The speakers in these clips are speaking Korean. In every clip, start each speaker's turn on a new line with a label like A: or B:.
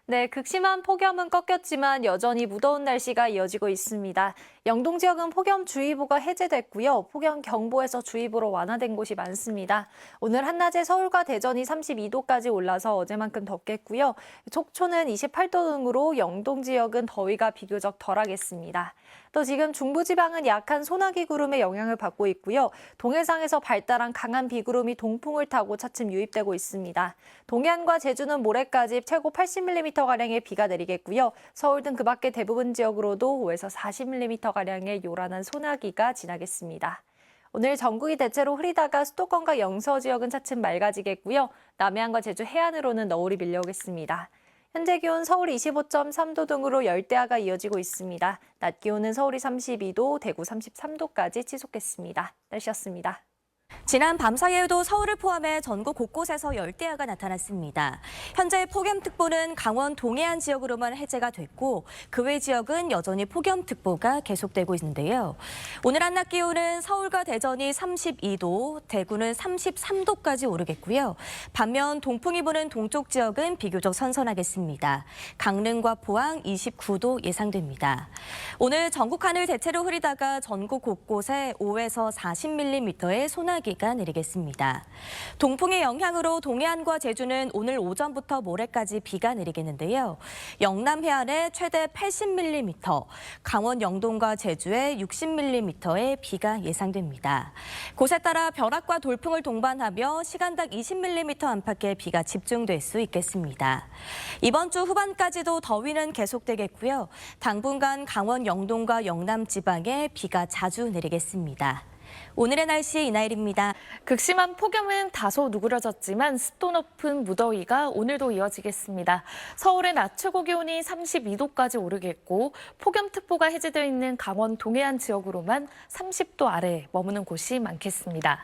A: 네, 극심한 폭염은 꺾였지만 여전히 무더운 날씨가 이어지고 있습니다. 영동 지역은 폭염주의보가 해제됐고요. 폭염경보에서 주의보로 완화된 곳이 많습니다. 오늘 한낮에 서울과 대전이 32도까지 올라서 어제만큼 덥겠고요. 속초는 28도 등으로 영동 지역은 더위가 비교적 덜하겠습니다. 또 지금 중부지방은 약한 소나기 구름의 영향을 받고 있고요. 동해상에서 발달한 강한 비구름이 동풍을 타고 차츰 유입되고 있습니다. 동해안과 제주는 모레까지 최고 80mm가량의 비가 내리겠고요. 서울 등 그 밖의 대부분 지역으로도 5에서 40mm가량의 요란한 소나기가 지나겠습니다. 오늘 전국이 대체로 흐리다가 수도권과 영서 지역은 차츰 맑아지겠고요. 남해안과 제주 해안으로는 너울이 밀려오겠습니다. 현재 기온 서울 25.3도 등으로 열대야가 이어지고 있습니다. 낮 기온은 서울이 32도, 대구 33도까지 치솟겠습니다. 날씨였습니다.
B: 지난 밤 사이에도 서울을 포함해 전국 곳곳에서 열대야가 나타났습니다. 현재 폭염특보는 강원 동해안 지역으로만 해제가 됐고 그 외 지역은 여전히 폭염특보가 계속되고 있는데요. 오늘 한낮 기온은 서울과 대전이 32도, 대구는 33도까지 오르겠고요. 반면 동풍이 부는 동쪽 지역은 비교적 선선하겠습니다. 강릉과 포항 29도 예상됩니다. 오늘 전국 하늘 대체로 흐리다가 전국 곳곳에 5에서 40mm의 소나기가 내리겠습니다. 동풍의 영향으로 동해안과 제주는 오늘 오전부터 모레까지 비가 내리겠는데요. 영남 해안에 최대 80mm, 강원 영동과 제주에 60mm의 비가 예상됩니다. 곳에 따라 벼락과 돌풍을 동반하며 시간당 20mm 안팎의 비가 집중될 수 있겠습니다. 이번 주 후반까지도 더위는 계속되겠고요. 당분간 강원 영동과 영남 지방에 비가 자주 내리겠습니다. 오늘의 날씨 이나일입니다.
C: 극심한 폭염은 다소 누그러졌지만 습도 높은 무더위가 오늘도 이어지겠습니다. 서울의 낮 최고 기온이 32도까지 오르겠고 폭염특보가 해제되어 있는 강원 동해안 지역으로만 30도 아래에 머무는 곳이 많겠습니다.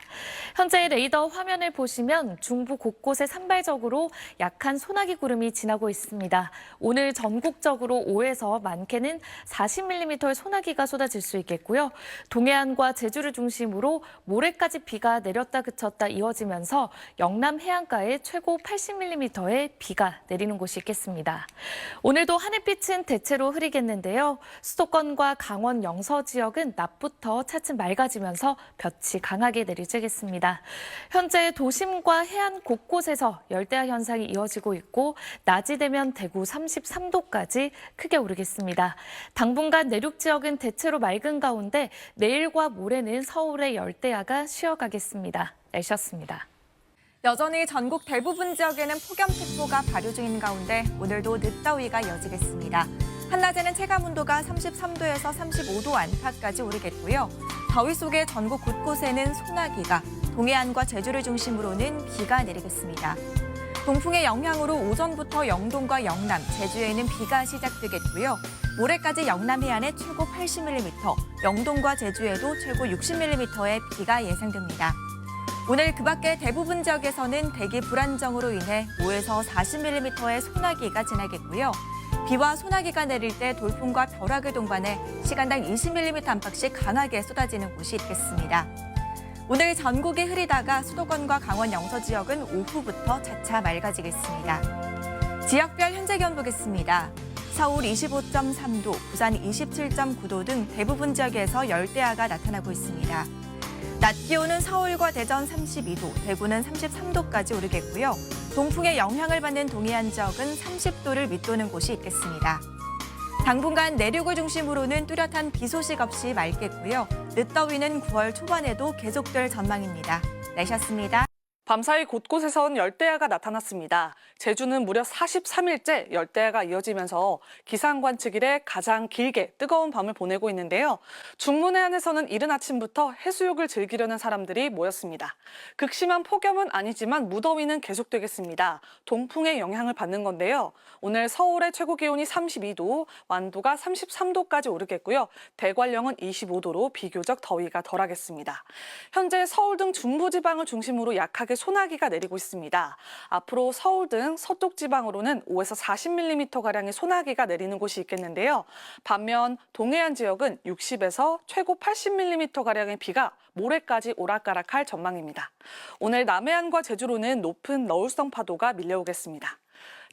C: 현재 레이더 화면을 보시면 중부 곳곳에 산발적으로 약한 소나기 구름이 지나고 있습니다. 오늘 전국적으로 5에서 많게는 40mm의 소나기가 쏟아질 수 있겠고요. 동해안과 제주를 중심으로 모레까지 비가 내렸다 그쳤다 이어지면서 영남 해안가에 최고 80mm의 비가 내리는 곳이 있겠습니다. 오늘도 하늘빛은 대체로 흐리겠는데요. 수도권과 강원 영서 지역은 낮부터 차츰 맑아지면서 볕이 강하게 내리쬐겠습니다. 현재 도심과 해안 곳곳에서 열대야 현상이 이어지고 있고 낮이 되면 대구 33도까지 크게 오르겠습니다. 당분간 내륙 지역은 대체로 맑은 가운데 내일과 모레는 서울의 열대야가 쉬어가겠습니다. 날씨였습니다.
B: 여전히 전국 대부분 지역에는 폭염특보가 발효 중인 가운데 오늘도 늦더위가 이어지겠습니다. 한낮에는 체감온도가 33도에서 35도 안팎까지 오르겠고요. 더위 속에 전국 곳곳에는 소나기가, 동해안과 제주를 중심으로는 비가 내리겠습니다. 동풍의 영향으로 오전부터 영동과 영남, 제주에는 비가 시작되겠고요. 모레까지 영남 해안에 최고 80mm, 영동과 제주에도 최고 60mm의 비가 예상됩니다. 오늘 그 밖의 대부분 지역에서는 대기 불안정으로 인해 5에서 40mm의 소나기가 지나겠고요. 비와 소나기가 내릴 때 돌풍과 벼락을 동반해 시간당 20mm 안팎씩 강하게 쏟아지는 곳이 있겠습니다. 오늘 전국이 흐리다가 수도권과 강원 영서 지역은 오후부터 차차 맑아지겠습니다. 지역별 현재 기온 보겠습니다. 서울 25.3도, 부산 27.9도 등 대부분 지역에서 열대야가 나타나고 있습니다. 낮 기온은 서울과 대전 32도, 대구는 33도까지 오르겠고요. 동풍의 영향을 받는 동해안 지역은 30도를 밑도는 곳이 있겠습니다. 당분간 내륙을 중심으로는 뚜렷한 비 소식 없이 맑겠고요. 늦더위는 9월 초반에도 계속될 전망입니다. 날씨였습니다.
D: 밤사이 곳곳에선 열대야가 나타났습니다. 제주는 무려 43일째 열대야가 이어지면서 기상 관측 이래 가장 길게 뜨거운 밤을 보내고 있는데요. 중문해안에서는 이른 아침부터 해수욕을 즐기려는 사람들이 모였습니다. 극심한 폭염은 아니지만 무더위는 계속되겠습니다. 동풍의 영향을 받는 건데요. 오늘 서울의 최고 기온이 32도, 완도가 33도까지 오르겠고요. 대관령은 25도로 비교적 더위가 덜하겠습니다. 현재 서울 등 중부지방을 중심으로 약하게 소나기가 내리고 있습니다. 앞으로 서울 등 서쪽 지방으로는 5에서 40mm가량의 소나기가 내리는 곳이 있겠는데요. 반면 동해안 지역은 60에서 최고 80mm가량의 비가 모레까지 오락가락할 전망입니다. 오늘 남해안과 제주로는 높은 너울성 파도가 밀려오겠습니다.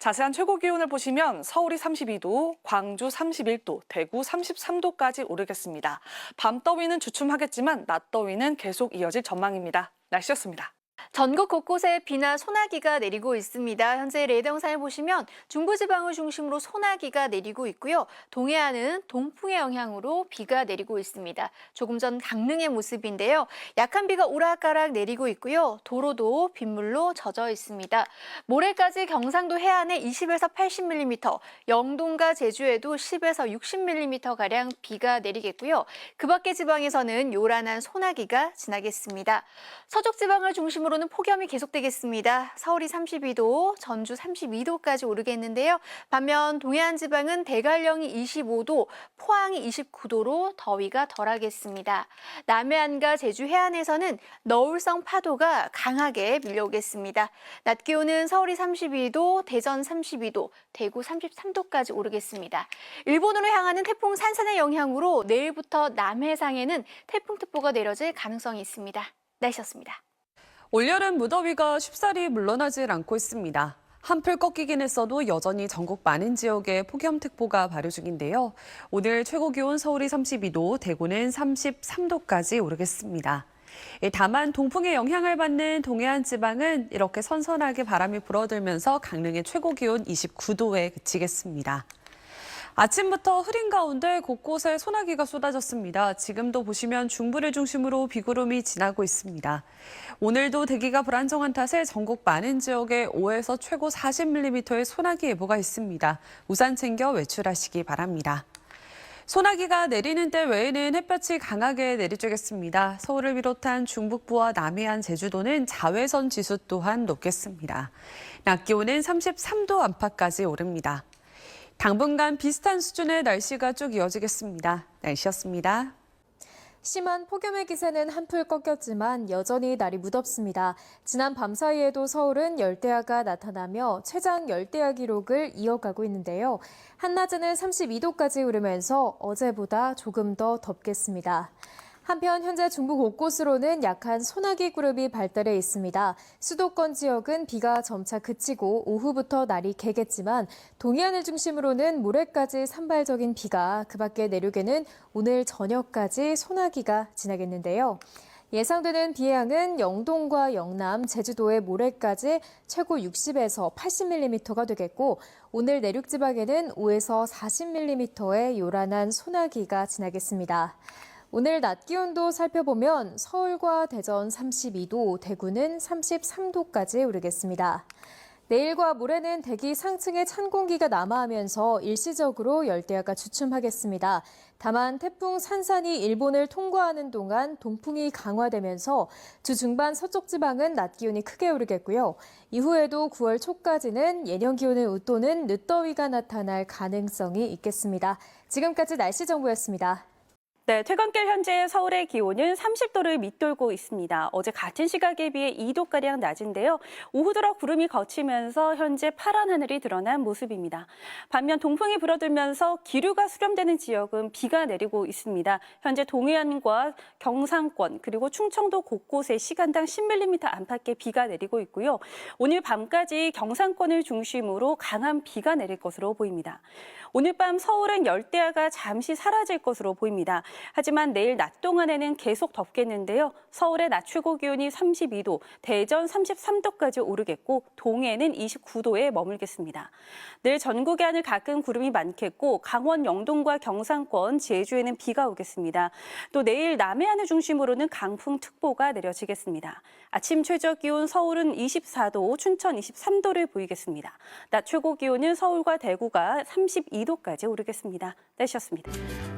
D: 자세한 최고 기온을 보시면 서울이 32도, 광주 31도, 대구 33도까지 오르겠습니다. 밤 더위는 주춤하겠지만 낮 더위는 계속 이어질 전망입니다. 날씨였습니다.
A: 전국 곳곳에 비나 소나기가 내리고 있습니다. 현재 레이더 영상을 보시면 중부지방을 중심으로 소나기가 내리고 있고요. 동해안은 동풍의 영향으로 비가 내리고 있습니다. 조금 전 강릉의 모습인데요. 약한 비가 오락가락 내리고 있고요. 도로도 빗물로 젖어 있습니다. 모레까지 경상도 해안에 20에서 80mm, 영동과 제주에도 10에서 60mm가량 비가 내리겠고요. 그 밖의 지방에서는 요란한 소나기가 지나겠습니다. 서쪽 지방을 중심으로 는 폭염이 계속되겠습니다. 서울이 32도, 전주 32도까지 오르겠는데요. 반면 동해안 지방은 대관령이 25도, 포항이 29도로 더위가 덜하겠습니다. 남해안과 제주 해안에서는 너울성 파도가 강하게 밀려오겠습니다. 낮 기온은 서울이 32도, 대전 32도, 대구 33도까지 오르겠습니다. 일본으로 향하는 태풍 산산의 영향으로 내일부터 남해상에는 태풍특보가 내려질 가능성이 있습니다. 날씨였습니다.
E: 올여름 무더위가 쉽사리 물러나질 않고 있습니다. 한풀 꺾이긴 했어도 여전히 전국 많은 지역에 폭염특보가 발효 중인데요. 오늘 최고 기온 서울이 32도, 대구는 33도까지 오르겠습니다. 다만 동풍의 영향을 받는 동해안 지방은 이렇게 선선하게 바람이 불어들면서 강릉의 최고 기온 29도에 그치겠습니다. 아침부터 흐린 가운데 곳곳에 소나기가 쏟아졌습니다. 지금도 보시면 중부를 중심으로 비구름이 지나고 있습니다. 오늘도 대기가 불안정한 탓에 전국 많은 지역에 5에서 최고 40mm의 소나기 예보가 있습니다. 우산 챙겨 외출하시기 바랍니다. 소나기가 내리는 때 외에는 햇볕이 강하게 내리쬐겠습니다. 서울을 비롯한 중북부와 남해안, 제주도는 자외선 지수 또한 높겠습니다. 낮 기온은 33도 안팎까지 오릅니다. 당분간 비슷한 수준의 날씨가 쭉 이어지겠습니다. 날씨였습니다.
F: 심한 폭염의 기세는 한풀 꺾였지만 여전히 날이 무덥습니다. 지난 밤 사이에도 서울은 열대야가 나타나며 최장 열대야 기록을 이어가고 있는데요. 한낮에는 32도까지 오르면서 어제보다 조금 더 덥겠습니다. 한편 현재 중부 곳곳으로는 약한 소나기 그룹이 발달해 있습니다. 수도권 지역은 비가 점차 그치고 오후부터 날이 개겠지만 동해안을 중심으로는 모레까지 산발적인 비가, 그 밖에 내륙에는 오늘 저녁까지 소나기가 지나겠는데요. 예상되는 비의 양은 영동과 영남, 제주도의 모레까지 최고 60에서 80mm가 되겠고 오늘 내륙 지방에는 5에서 40mm의 요란한 소나기가 지나겠습니다. 오늘 낮 기온도 살펴보면 서울과 대전 32도, 대구는 33도까지 오르겠습니다. 내일과 모레는 대기 상층에 찬 공기가 남하하면서 일시적으로 열대야가 주춤하겠습니다. 다만 태풍 산산이 일본을 통과하는 동안 동풍이 강화되면서 주 중반 서쪽 지방은 낮 기온이 크게 오르겠고요. 이후에도 9월 초까지는 예년 기온을 웃도는 늦더위가 나타날 가능성이 있겠습니다. 지금까지 날씨 정보였습니다.
G: 네, 퇴근길 현재 서울의 기온은 30도를 밑돌고 있습니다. 어제 같은 시각에 비해 2도가량 낮은데요. 오후 들어 구름이 걷히면서 현재 파란 하늘이 드러난 모습입니다. 반면 동풍이 불어들면서 기류가 수렴되는 지역은 비가 내리고 있습니다. 현재 동해안과 경상권 그리고 충청도 곳곳에 시간당 10mm 안팎의 비가 내리고 있고요. 오늘 밤까지 경상권을 중심으로 강한 비가 내릴 것으로 보입니다. 오늘 밤 서울은 열대야가 잠시 사라질 것으로 보입니다. 하지만 내일 낮 동안에는 계속 덥겠는데요. 서울의 낮 최고 기온이 32도, 대전 33도까지 오르겠고 동해는 29도에 머물겠습니다. 내일 전국의 하늘 가끔 구름이 많겠고 강원 영동과 경상권, 제주에는 비가 오겠습니다. 또 내일 남해안을 중심으로는 강풍특보가 내려지겠습니다. 아침 최저 기온 서울은 24도, 춘천 23도를 보이겠습니다. 낮 최고 기온은 서울과 대구가 32도까지 오르겠습니다. 날씨였습니다.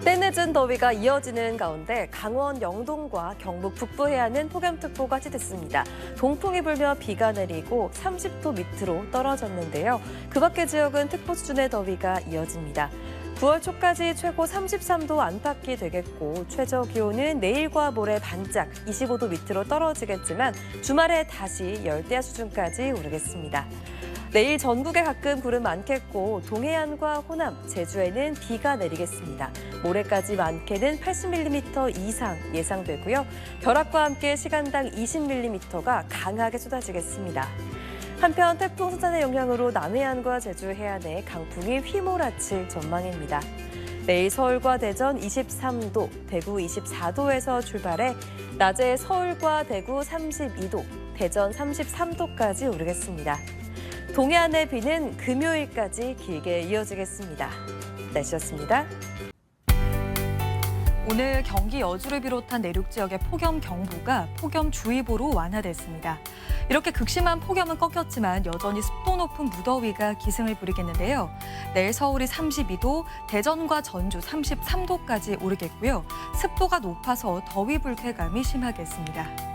H: 때늦은 더위가 이어지는 가운데 강원 영동과 경북 북부 해안은 폭염특보가 지됐습니다. 동풍이 불며 비가 내리고 30도 밑으로 떨어졌는데요. 그 밖의 지역은 특보 수준의 더위가 이어집니다. 9월 초까지 최고 33도 안팎이 되겠고 최저 기온은 내일과 모레 반짝 25도 밑으로 떨어지겠지만 주말에 다시 열대야 수준까지 오르겠습니다. 내일 전국에 가끔 구름 많겠고 동해안과 호남, 제주에는 비가 내리겠습니다. 모레까지 많게는 80mm 이상 예상되고요. 벼락과 함께 시간당 20mm가 강하게 쏟아지겠습니다. 한편 태풍 산산의 영향으로 남해안과 제주 해안에 강풍이 휘몰아칠 전망입니다. 내일 서울과 대전 23도, 대구 24도에서 출발해 낮에 서울과 대구 32도, 대전 33도까지 오르겠습니다. 동해안의 비는 금요일까지 길게 이어지겠습니다. 날씨였습니다.
B: 오늘 경기 여주를 비롯한 내륙 지역의 폭염경보가 폭염주의보로 완화됐습니다. 이렇게 극심한 폭염은 꺾였지만 여전히 습도 높은 무더위가 기승을 부리겠는데요. 내일 서울이 32도, 대전과 전주 33도까지 오르겠고요. 습도가 높아서 더위 불쾌감이 심하겠습니다.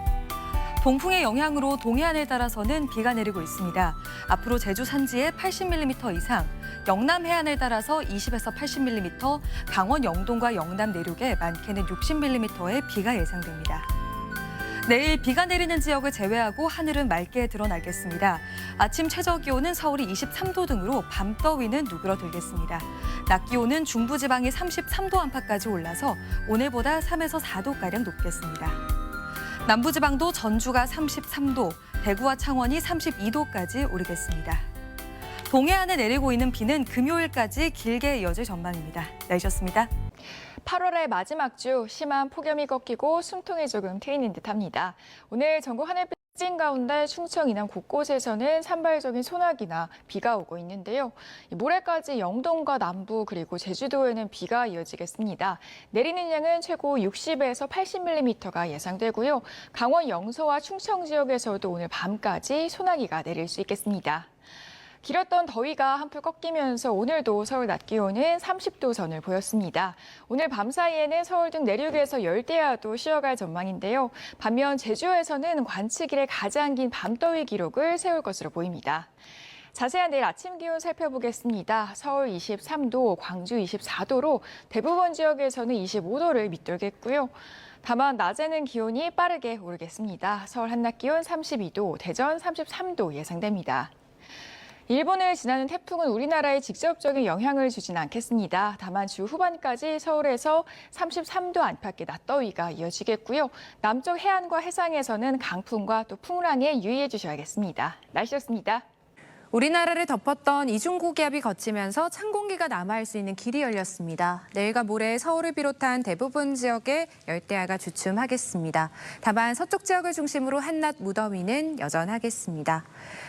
B: 동풍의 영향으로 동해안을 따라서는 비가 내리고 있습니다. 앞으로 제주 산지에 80mm 이상, 영남 해안을 따라서 20에서 80mm, 강원 영동과 영남 내륙에 많게는 60mm의 비가 예상됩니다. 내일 비가 내리는 지역을 제외하고 하늘은 맑게 드러나겠습니다. 아침 최저 기온은 서울이 23도 등으로 밤더위는 누그러들겠습니다. 낮 기온은 중부지방이 33도 안팎까지 올라서 오늘보다 3에서 4도가량 높겠습니다. 남부지방도 전주가 33도, 대구와 창원이 32도까지 오르겠습니다. 동해안에 내리고 있는 비는 금요일까지 길게 이어질 전망입니다. 날씨였습니다.
I: 8월의 마지막 주 심한 폭염이 꺾이고 숨통이 조금 트이는 듯합니다. 오늘 전국 하늘빛 찐 가운데 충청 이남 곳곳에서는 산발적인 소나기나 비가 오고 있는데요. 모레까지 영동과 남부 그리고 제주도에는 비가 이어지겠습니다. 내리는 양은 최고 60에서 80mm가 예상되고요. 강원 영서와 충청 지역에서도 오늘 밤까지 소나기가 내릴 수 있겠습니다. 길었던 더위가 한풀 꺾이면서 오늘도 서울 낮 기온은 30도 선을 보였습니다. 오늘 밤 사이에는 서울 등 내륙에서 열대야도 쉬어갈 전망인데요. 반면 제주에서는 관측일에 가장 긴 밤더위 기록을 세울 것으로 보입니다. 자세한 내일 아침 기온 살펴보겠습니다. 서울 23도, 광주 24도로 대부분 지역에서는 25도를 밑돌겠고요. 다만 낮에는 기온이 빠르게 오르겠습니다. 서울 한낮 기온 32도, 대전 33도 예상됩니다. 일본을 지나는 태풍은 우리나라에 직접적인 영향을 주진 않겠습니다. 다만 주 후반까지 서울에서 33도 안팎의 낮더위가 이어지겠고요. 남쪽 해안과 해상에서는 강풍과 또 풍랑에 유의해 주셔야겠습니다. 날씨였습니다.
J: 우리나라를 덮었던 이중고기압이 거치면서 찬 공기가 남아있을 수 있는 길이 열렸습니다. 내일과 모레 서울을 비롯한 대부분 지역에 열대야가 주춤하겠습니다. 다만 서쪽 지역을 중심으로 한낮 무더위는 여전하겠습니다.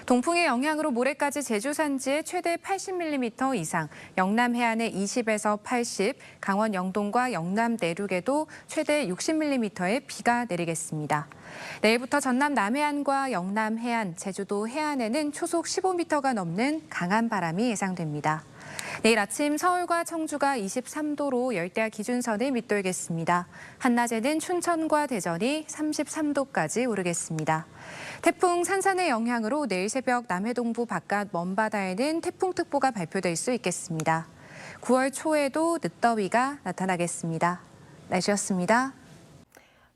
J: 동풍의 영향으로 모레까지 제주 산지에 최대 80mm 이상, 영남 해안에 20에서 80, 강원 영동과 영남 내륙에도 최대 60mm의 비가 내리겠습니다. 내일부터 전남 남해안과 영남 해안, 제주도 해안에는 초속 15m가 넘는 강한 바람이 예상됩니다. 내일 아침 서울과 청주가 23도로 열대야 기준선을 밑돌겠습니다. 한낮에는 춘천과 대전이 33도까지 오르겠습니다. 태풍 산산의 영향으로 내일 새벽 남해동부 바깥 먼바다에는 태풍특보가 발표될 수 있겠습니다. 9월 초에도 늦더위가 나타나겠습니다. 날씨였습니다.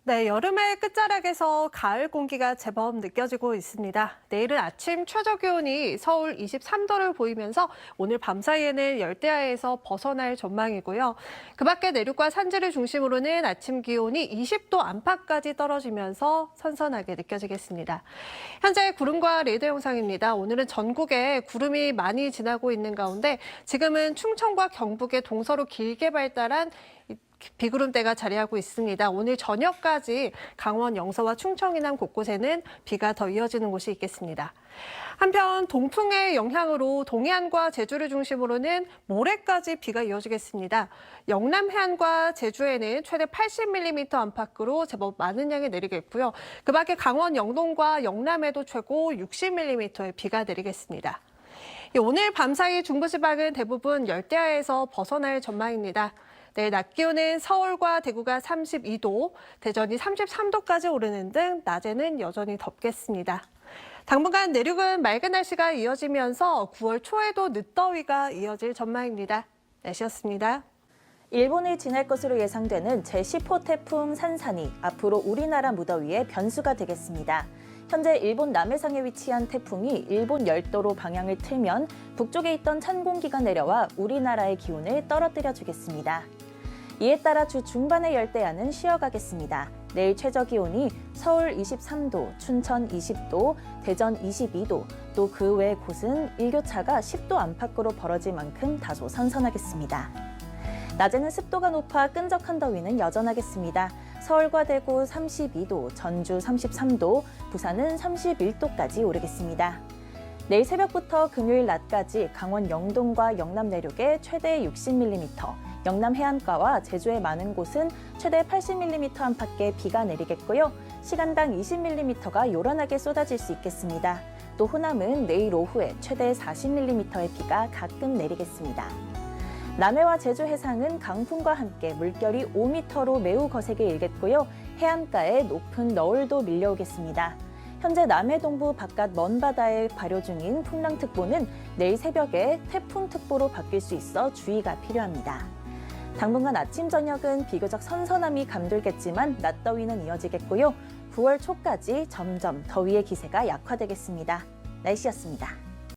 K: 네, 여름의 끝자락에서 가을 공기가 제법 느껴지고 있습니다. 내일은 아침 최저 기온이 서울 23도를 보이면서 오늘 밤 사이에는 열대야에서 벗어날 전망이고요. 그 밖에 내륙과 산지를 중심으로는 아침 기온이 20도 안팎까지 떨어지면서 선선하게 느껴지겠습니다. 현재 구름과 레이더 영상입니다. 오늘은 전국에 구름이 많이 지나고 있는 가운데 지금은 충청과 경북의 동서로 길게 발달한 비구름대가 자리하고 있습니다. 오늘 저녁까지 강원 영서와 충청 이남 곳곳에는 비가 더 이어지는 곳이 있겠습니다. 한편 동풍의 영향으로 동해안과 제주를 중심으로는 모레까지 비가 이어지겠습니다. 영남 해안과 제주에는 최대 80mm 안팎으로 제법 많은 양이 내리겠고요. 그 밖에 강원 영동과 영남에도 최고 60mm의 비가 내리겠습니다. 오늘 밤사이 중부지방은 대부분 열대야에서 벗어날 전망입니다. 내일 낮 기온은 서울과 대구가 32도, 대전이 33도까지 오르는 등 낮에는 여전히 덥겠습니다. 당분간 내륙은 맑은 날씨가 이어지면서 9월 초에도 늦더위가 이어질 전망입니다. 날씨였습니다.
L: 일본을 지날 것으로 예상되는 제10호 태풍 산산이 앞으로 우리나라 무더위의 변수가 되겠습니다. 현재 일본 남해상에 위치한 태풍이 일본 열도로 방향을 틀면 북쪽에 있던 찬 공기가 내려와 우리나라의 기온을 떨어뜨려 주겠습니다. 이에 따라 주 중반의 열대야는 쉬어가겠습니다. 내일 최저 기온이 서울 23도, 춘천 20도, 대전 22도, 또 그 외 곳은 일교차가 10도 안팎으로 벌어질 만큼 다소 선선하겠습니다. 낮에는 습도가 높아 끈적한 더위는 여전하겠습니다. 서울과 대구 32도, 전주 33도, 부산은 31도까지 오르겠습니다. 내일 새벽부터 금요일 낮까지 강원 영동과 영남 내륙에 최대 60mm, 영남 해안가와 제주의 많은 곳은 최대 80mm 안팎의 비가 내리겠고요. 시간당 20mm가 요란하게 쏟아질 수 있겠습니다. 또 호남은 내일 오후에 최대 40mm의 비가 가끔 내리겠습니다. 남해와 제주 해상은 강풍과 함께 물결이 5m로 매우 거세게 일겠고요. 해안가에 높은 너울도 밀려오겠습니다. 현재 남해 동부 바깥 먼바다에 발효 중인 풍랑특보는 내일 새벽에 태풍특보로 바뀔 수 있어 주의가 필요합니다. 당분간 아침 저녁은 비교적 선선함이 감돌겠지만 낮더위는 이어지겠고요. 9월 초까지 점점 더위의 기세가 약화되겠습니다. 날씨였습니다.